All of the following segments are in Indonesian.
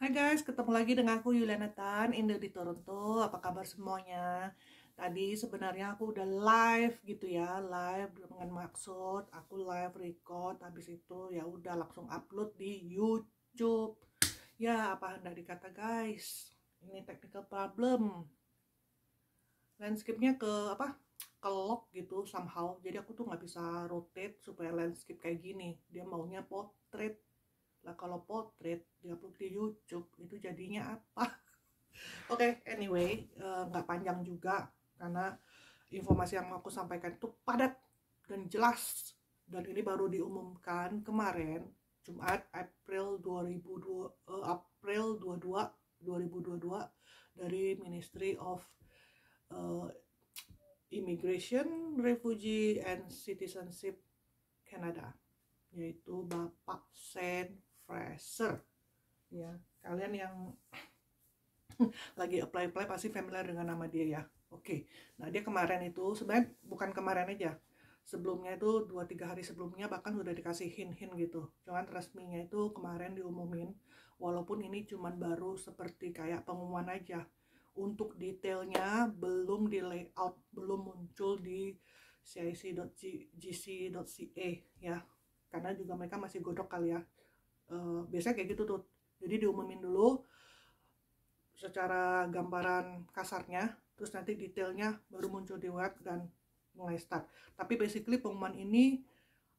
Hai guys, ketemu lagi dengan aku Yuliana Tan, Indo di Toronto. Apa kabar semuanya? Tadi sebenarnya aku udah live gitu ya, live dengan maksud aku live record, habis itu ya udah langsung upload di YouTube. Ya, apa hendak dikata guys? Ini technical problem. Landscape-nya ke lock gitu somehow. Jadi aku tuh nggak bisa rotate supaya landscape kayak gini. Dia maunya portrait. Lah kalau potret diupload di YouTube itu jadinya apa? Oke, anyway, nggak panjang juga karena informasi yang mau aku sampaikan itu padat dan jelas, dan ini baru diumumkan kemarin Jumat April 22 2022 dari Ministry of uh, Immigration, Refugee and Citizenship Canada, yaitu Bapak Shane Fraser. Ya, kalian yang lagi apply pasti familiar dengan nama dia ya. Oke, nah dia kemarin itu sebenarnya bukan kemarin aja, sebelumnya itu 2-3 hari sebelumnya bahkan udah dikasih hint-hint gitu. Cuman resminya itu kemarin diumumin, walaupun ini cuman baru seperti kayak pengumuman aja. Untuk detailnya belum di layout, belum muncul di cic.gc.ca ya, karena juga mereka masih godok kali ya. Biasanya kayak gitu tuh, jadi diumumin dulu secara gambaran kasarnya, terus nanti detailnya baru muncul di web dan mulai start. Tapi basically pengumuman ini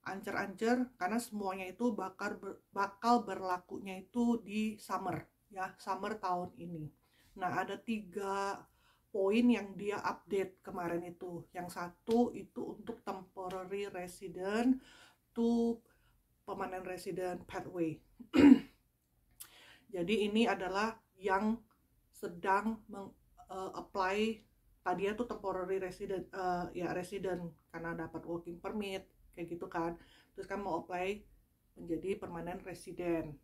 ancer-ancer karena semuanya itu bakal berlakunya itu di summer ya, summer tahun ini. Nah, ada 3 poin yang dia update kemarin itu. Yang satu itu untuk temporary resident to permanent resident pathway. Jadi ini adalah yang sedang apply tadinya tuh temporary resident, ya resident karena dapat working permit kayak gitu kan, terus kan mau apply menjadi permanent resident.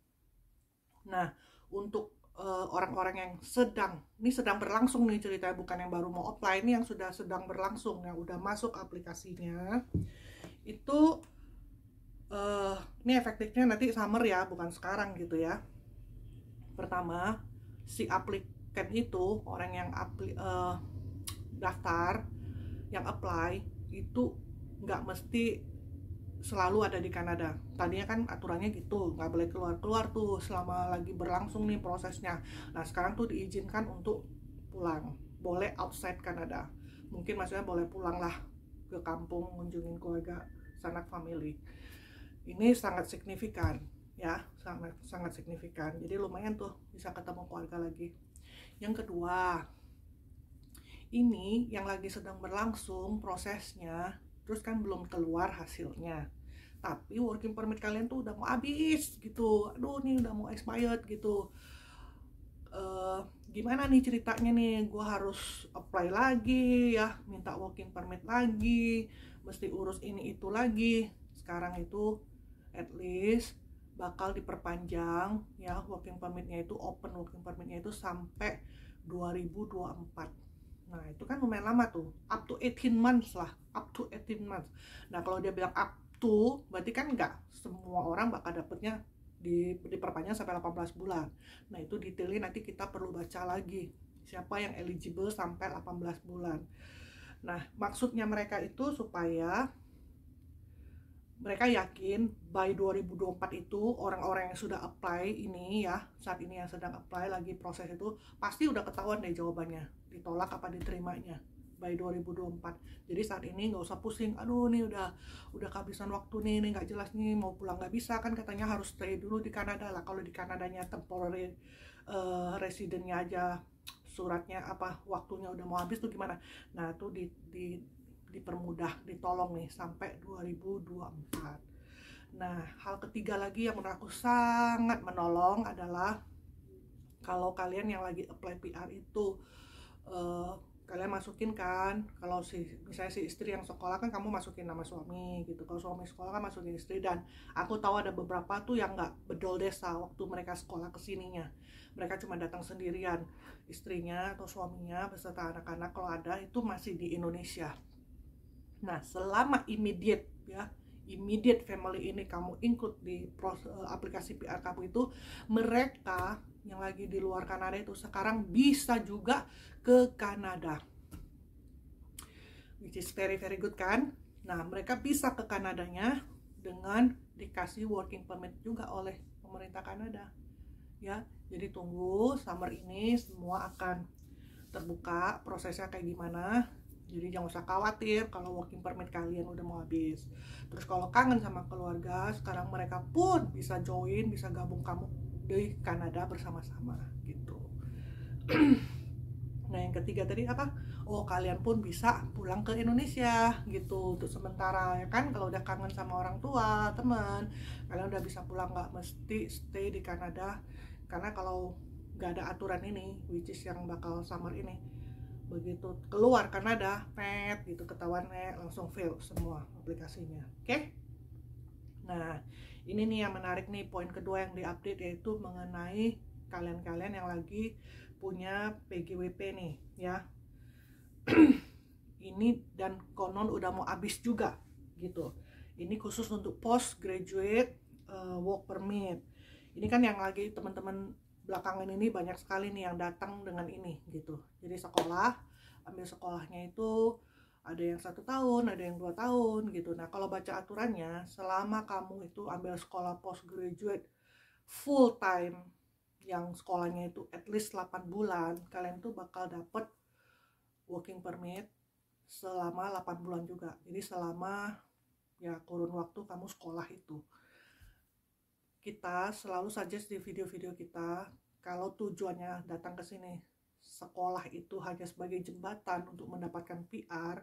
Nah, untuk orang-orang yang ini sedang berlangsung nih ceritanya, bukan yang baru mau apply, ini yang sudah sedang berlangsung, yang udah masuk aplikasinya itu ini efektifnya nanti summer ya, bukan sekarang gitu ya. Pertama, si aplikan itu, orang yang daftar, yang apply itu nggak mesti selalu ada di Kanada. Tadinya kan aturannya gitu, nggak boleh keluar-keluar tuh selama lagi berlangsung nih prosesnya. Nah sekarang tuh diizinkan untuk pulang, boleh outside Kanada. Mungkin maksudnya boleh pulang lah ke kampung, ngunjungin keluarga, sanak family. Ini sangat signifikan ya, sangat signifikan. Jadi lumayan tuh bisa ketemu keluarga lagi. Yang kedua, ini yang lagi sedang berlangsung prosesnya, terus kan belum keluar hasilnya, tapi working permit kalian tuh udah mau habis gitu. Aduh, nih udah mau expired gitu. Gimana nih ceritanya nih, gue harus apply lagi ya, minta working permit lagi, mesti urus ini itu lagi. Sekarang itu at least bakal diperpanjang ya, working permitnya itu, open working permitnya itu sampai 2024. Nah itu kan lumayan lama tuh, up to 18 months lah, up to 18 months. Nah kalau dia bilang up to, berarti kan nggak semua orang bakal dapetnya diperpanjang sampai 18 bulan. Nah itu detailnya nanti kita perlu baca lagi, siapa yang eligible sampai 18 bulan. Nah maksudnya mereka itu supaya mereka yakin by 2024 itu orang-orang yang sudah apply ini ya, saat ini yang sedang apply lagi proses itu, pasti udah ketahuan deh jawabannya, ditolak apa diterimanya by 2024. Jadi saat ini nggak usah pusing, aduh nih udah kehabisan waktu nih nggak jelas nih mau pulang nggak bisa, kan katanya harus stay dulu di Kanada lah. Kalau di Kanadanya temporary residentnya aja suratnya waktunya udah mau habis tuh gimana. Nah tuh dipermudah, ditolong nih sampai 2024. Nah, hal ketiga lagi yang menurut aku sangat menolong adalah kalau kalian yang lagi apply PR itu, kalian masukin kan, kalau misalnya si istri yang sekolah kan kamu masukin nama suami gitu, kalau suami sekolah kan masukin istri. Dan aku tahu ada beberapa tuh yang nggak bedol desa waktu mereka sekolah kesininya, mereka cuma datang sendirian, istrinya atau suaminya beserta anak-anak kalau ada itu masih di Indonesia. Nah, selama immediate family ini kamu include di aplikasi PR kamu itu, mereka yang lagi di luar Kanada itu sekarang bisa juga ke Kanada, which is very very good kan. Nah, mereka bisa ke Kanadanya dengan dikasih working permit juga oleh pemerintah Kanada ya. Jadi tunggu summer ini semua akan terbuka prosesnya kayak gimana. Jadi jangan usah khawatir kalau working permit kalian udah mau habis. Terus kalau kangen sama keluarga, sekarang mereka pun bisa join, bisa gabung kamu di Kanada bersama-sama gitu. Nah, yang ketiga tadi apa? Oh, kalian pun bisa pulang ke Indonesia gitu untuk sementara ya kan. Kalau udah kangen sama orang tua, teman, kalian udah bisa pulang, nggak mesti stay di Kanada. Karena kalau nggak ada aturan ini, which is yang bakal summer ini, begitu keluar Kanada, gitu ketahuan langsung fail semua aplikasinya. Oke? Nah, ini nih yang menarik nih, poin kedua yang diupdate, yaitu mengenai kalian-kalian yang lagi punya PGWP nih ya. Ini dan konon udah mau habis juga gitu. Ini khusus untuk postgraduate work permit. Ini kan yang lagi teman-teman belakangan ini banyak sekali nih yang datang dengan ini gitu. Jadi sekolah, ambil sekolahnya itu ada yang 1 tahun, ada yang 2 tahun gitu. Nah, kalau baca aturannya, selama kamu itu ambil sekolah postgraduate full time, yang sekolahnya itu at least 8 bulan, kalian tuh bakal dapet working permit selama 8 bulan juga. Jadi selama ya kurun waktu kamu sekolah itu. Kita selalu suggest di video-video kita, kalau tujuannya datang ke sini sekolah itu hanya sebagai jembatan untuk mendapatkan PR,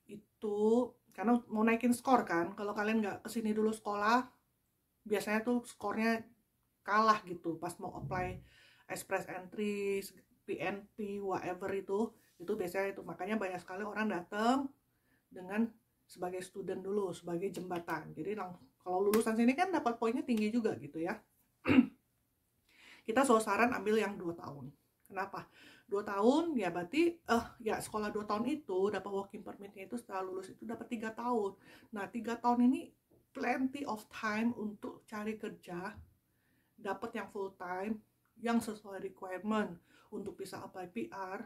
itu karena mau naikin skor kan. Kalau kalian nggak kesini dulu sekolah, biasanya tuh skornya kalah gitu pas mau apply express entry, PNP, whatever itu biasanya itu. Makanya banyak sekali orang datang dengan sebagai student dulu, sebagai jembatan. Jadi kalau lulusan sini kan dapat poinnya tinggi juga gitu ya. Kita selalu saran ambil yang 2 tahun. Kenapa? 2 tahun ya berarti ya sekolah 2 tahun itu dapat working permitnya itu setelah lulus itu dapat 3 tahun. Nah, 3 tahun ini plenty of time untuk cari kerja, dapat yang full time, yang sesuai requirement untuk bisa apply PR.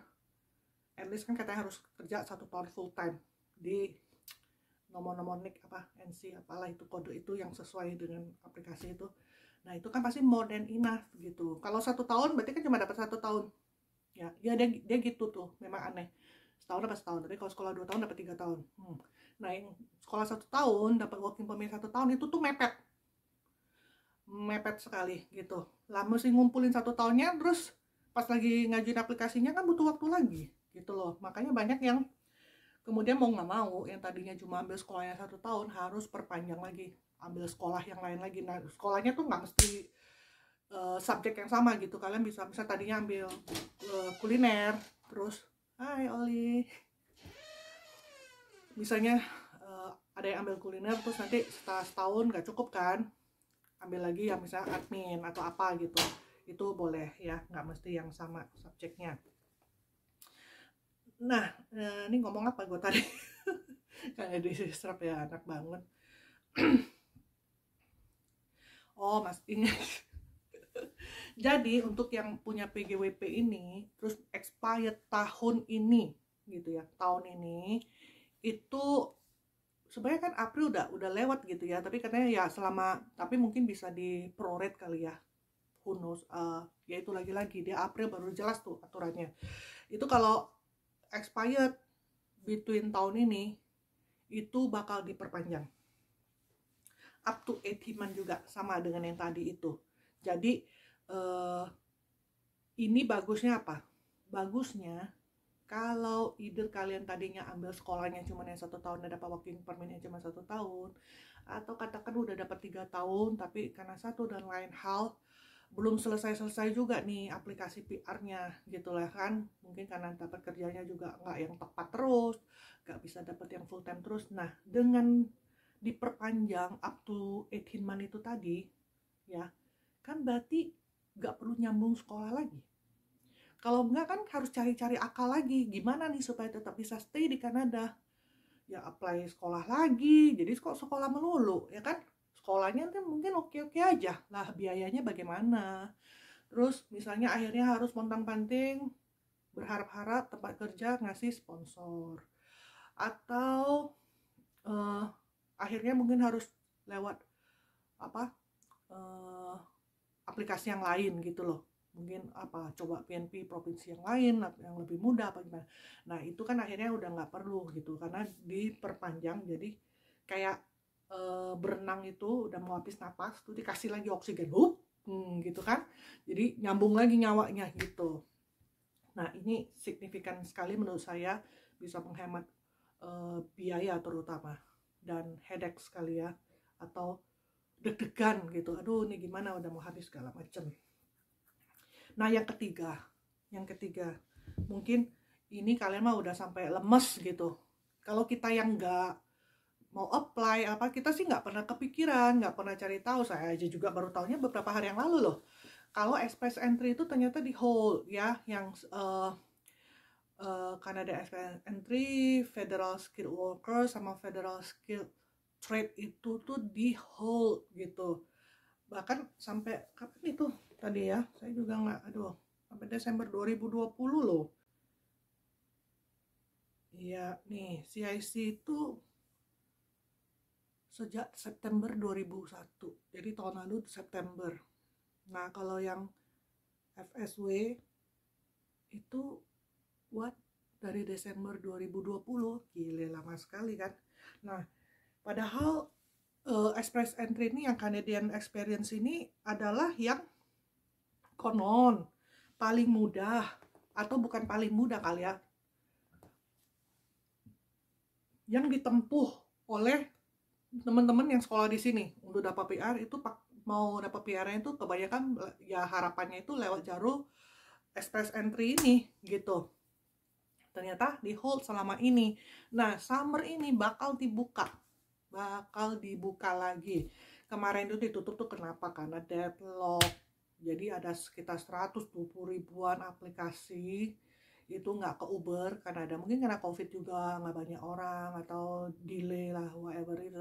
At least kan katanya harus kerja 1 tahun full time di nomor-nomor NIC apa NC apalah itu, kode itu yang sesuai dengan aplikasi itu. Nah, itu kan pasti more than enough gitu. Kalau 1 tahun berarti kan cuma dapat 1 tahun ya dia gitu tuh, memang aneh, setahun dapat setahun. Tapi kalau sekolah 2 tahun dapat 3 tahun. Nah, yang sekolah 1 tahun dapat working permit 1 tahun itu tuh mepet sekali gitu lah. Mesti ngumpulin 1 tahunnya, terus pas lagi ngajuin aplikasinya kan butuh waktu lagi gitu loh. Makanya banyak yang kemudian mau nggak mau, yang tadinya cuma ambil sekolahnya 1 tahun harus perpanjang lagi, ambil sekolah yang lain lagi. Nah, sekolahnya tuh nggak mesti subjek yang sama gitu. Kalian bisa tadinya ambil kuliner, terus hai Oli, misalnya ada yang ambil kuliner, terus nanti setelah setahun nggak cukup kan, ambil lagi yang misalnya admin atau apa gitu. Itu boleh ya, nggak mesti yang sama subjeknya. Nah, ini ngomong apa gue tadi? Kayak diserap ya, anak banget. Oh, mas ingat. Jadi untuk yang punya PGWP ini terus expired tahun ini gitu ya, tahun ini itu sebenarnya kan April udah lewat gitu ya, tapi katanya ya selama, tapi mungkin bisa di prorate kali ya, who knows. Ya itu lagi-lagi dia April baru jelas tuh aturannya. Itu kalau expired between tahun ini itu bakal diperpanjang up to 18 month juga, sama dengan yang tadi itu. Jadi ini bagusnya apa? Bagusnya kalau either kalian tadinya ambil sekolahnya cuma yang 1 tahun dan dapat working permitnya cuma 1 tahun, atau katakan udah dapat 3 tahun tapi karena satu dan lain hal belum selesai juga nih aplikasi PR-nya gitu lah kan, mungkin karena dapat kerjanya juga nggak yang tepat terus, nggak bisa dapat yang full time terus. Nah, dengan diperpanjang up to 18 month itu tadi ya, kan berarti nggak perlu nyambung sekolah lagi. Kalau enggak kan harus cari-cari akal lagi, gimana nih supaya tetap bisa stay di Kanada. Ya apply sekolah lagi, jadi kok sekolah melulu ya kan. Sekolahnya kan mungkin oke-oke aja lah, biayanya bagaimana, Terus misalnya akhirnya harus pontang-panting berharap-harap tempat kerja ngasih sponsor, atau akhirnya mungkin harus lewat apa aplikasi yang lain gitu loh, mungkin coba PNP provinsi yang lain yang lebih mudah apa gimana. Nah itu kan akhirnya udah nggak perlu gitu, karena diperpanjang. Jadi kayak berenang itu udah mau habis napas tuh dikasih lagi oksigen, gitu kan, jadi nyambung lagi nyawanya gitu. Nah ini signifikan sekali menurut saya, bisa menghemat biaya terutama, dan headache sekali ya, atau deg-degan gitu, aduh ini gimana udah mau habis segala macem. Nah yang ketiga mungkin ini kalian mah udah sampai lemes gitu. Kalau kita yang nggak mau apply kita sih nggak pernah kepikiran, nggak pernah cari tahu. Saya aja juga baru tahunya beberapa hari yang lalu loh, kalau express entry itu ternyata di hold ya, yang Canada Express Entry, Federal Skilled Worker sama Federal Skilled Trade itu tuh di hold gitu. Bahkan sampai kapan itu tadi ya, saya juga nggak, sampai Desember 2020 loh. Iya nih, CIC itu sejak September 2001, jadi tahun lalu September. Nah kalau yang FSW itu dari Desember 2020, gile lama sekali kan. Nah padahal Express Entry ini yang Canadian Experience ini adalah yang konon paling mudah, atau bukan paling mudah kali ya, yang ditempuh oleh teman-teman yang sekolah di sini untuk dapat PR. Itu mau dapat PR-nya itu kebanyakan ya harapannya itu lewat jalur Express Entry ini gitu. Ternyata di hold selama ini. Nah summer ini bakal dibuka lagi. Kemarin itu ditutup tuh kenapa? Karena deadlock. Jadi ada sekitar 120 ribuan aplikasi itu nggak ke Uber karena mungkin karena COVID juga nggak banyak orang, atau delay lah whatever itu.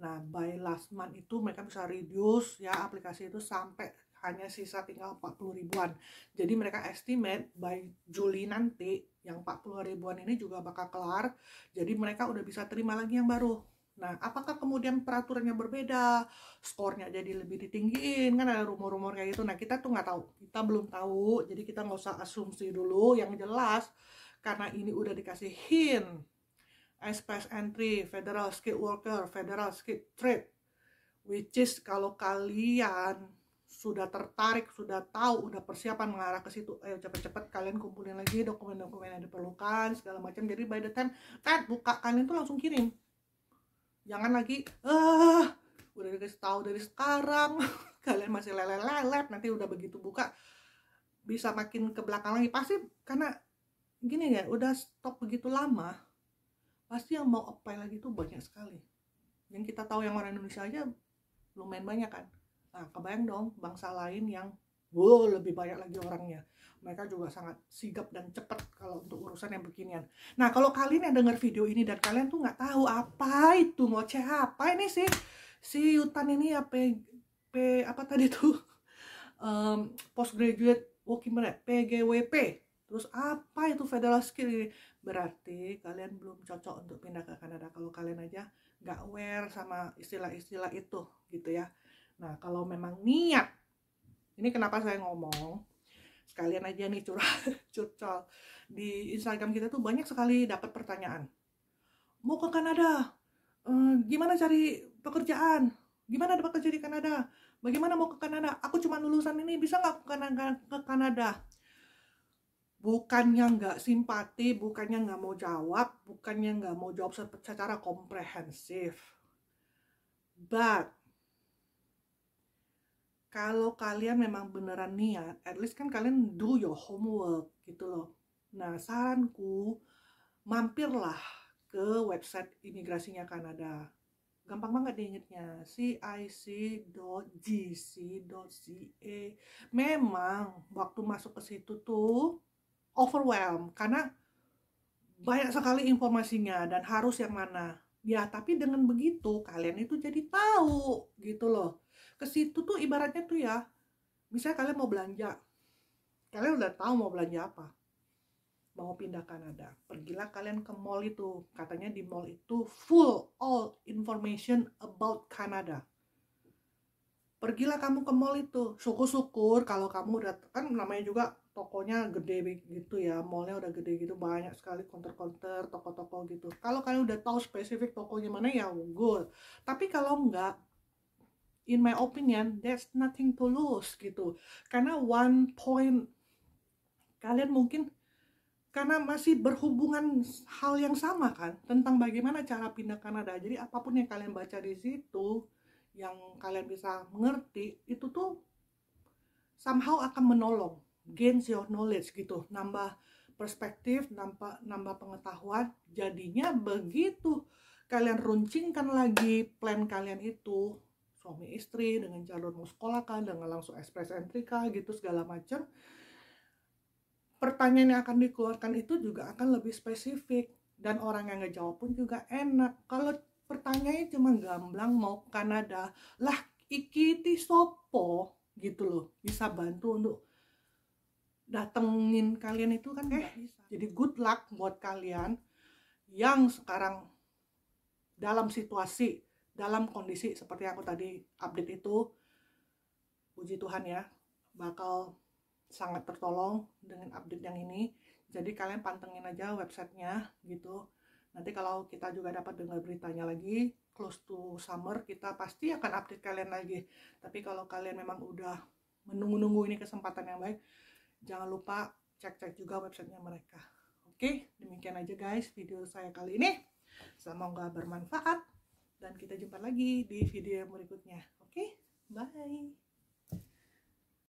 Nah by last month itu mereka bisa reduce ya aplikasi itu sampai hanya sisa tinggal 40 ribuan. Jadi mereka estimate by Juli nanti yang 40 ribuan ini juga bakal kelar. Jadi mereka udah bisa terima lagi yang baru. Nah apakah kemudian peraturannya berbeda, skornya jadi lebih ditinggiin, kan ada rumor-rumor kayak gitu. Nah kita tuh nggak tahu, kita belum tahu, jadi kita nggak usah asumsi dulu. Yang jelas karena ini udah dikasih hint, Express Entry, Federal Skilled Worker, Federal Skilled Trade, which is kalau kalian sudah tertarik, sudah tahu, udah persiapan mengarah ke situ, ayo cepet-cepet kalian kumpulin lagi dokumen-dokumen yang diperlukan segala macam. Jadi by the time buka, kalian tuh langsung kirim. Jangan lagi udah dikasih tahu dari sekarang kalian masih lelet, nanti udah begitu buka bisa makin ke belakang lagi. Pasti karena gini ya, udah stop begitu lama, pasti yang mau apply lagi tuh banyak sekali. Yang kita tahu yang orang Indonesia aja lumayan banyak kan. Nah kebayang dong bangsa lain yang lebih banyak lagi orangnya. Mereka juga sangat sigap dan cepat kalau untuk urusan yang beginian. Nah kalau kalian yang dengar video ini dan kalian tuh nggak tahu apa itu ngoceh apa ini sih si Yutan ini ya, apa tadi tuh postgraduate working permit, PGWP, terus apa itu federal skill ini, berarti kalian belum cocok untuk pindah ke Kanada kalau kalian aja nggak aware sama istilah-istilah itu gitu ya. Nah kalau memang niat, ini kenapa saya ngomong sekalian aja nih curcol di Instagram kita tuh banyak sekali dapat pertanyaan, mau ke Kanada, gimana cari pekerjaan, gimana dapat kerja di Kanada, bagaimana mau ke Kanada, aku cuma lulusan ini bisa nggak ke Kanada. Bukannya nggak simpati, bukannya nggak mau jawab, bukannya nggak mau jawab secara komprehensif, but kalau kalian memang beneran niat, at least kan kalian do your homework gitu loh. Nah saranku, mampirlah ke website imigrasinya Kanada. Gampang banget diingetnya, cic.gc.ca. Memang waktu masuk ke situ tuh overwhelmed karena banyak sekali informasinya dan harus yang mana. Ya tapi dengan begitu kalian itu jadi tahu gitu loh. Ke situ tuh ibaratnya tuh ya, Misalnya kalian mau belanja, kalian udah tahu mau belanja apa, mau pindah Kanada, pergilah kalian ke mall itu. Katanya di mall itu full all information about Kanada. Pergilah kamu ke mall itu, syukur-syukur kalau kamu udah, kan namanya juga tokonya gede gitu ya, mallnya udah gede gitu, banyak sekali counter-counter, toko-toko gitu. Kalau kalian udah tahu spesifik tokonya mana ya good. Tapi kalau enggak, in my opinion, there's nothing to lose gitu. Karena one point, kalian mungkin karena masih berhubungan hal yang sama kan, tentang bagaimana cara pindah Kanada. Jadi apapun yang kalian baca di situ, yang kalian bisa mengerti, itu tuh somehow akan menolong, gains your knowledge gitu, nambah perspektif, nambah pengetahuan. Jadinya begitu kalian runcingkan lagi plan kalian itu, suami istri dengan jalur mau sekolah kan, dengan langsung ekspres entrika gitu segala macam, pertanyaan yang akan dikeluarkan itu juga akan lebih spesifik, dan orang yang ngejawab pun juga enak. Kalau pertanyaannya cuma gamblang mau Kanada, lah ikiti sopo gitu loh, bisa bantu untuk datengin kalian itu kan nggak bisa. Jadi good luck buat kalian yang sekarang dalam situasi, dalam kondisi seperti yang aku tadi update itu. Puji Tuhan ya, bakal sangat tertolong dengan update yang ini. Jadi kalian pantengin aja websitenya gitu. Nanti kalau kita juga dapat dengar beritanya lagi, close to summer, kita pasti akan update kalian lagi. Tapi kalau kalian memang udah menunggu-nunggu ini kesempatan yang baik, jangan lupa cek-cek juga websitenya mereka. Oke, demikian aja guys video saya kali ini. Semoga bermanfaat, dan kita jumpa lagi di video yang berikutnya. Oke, bye.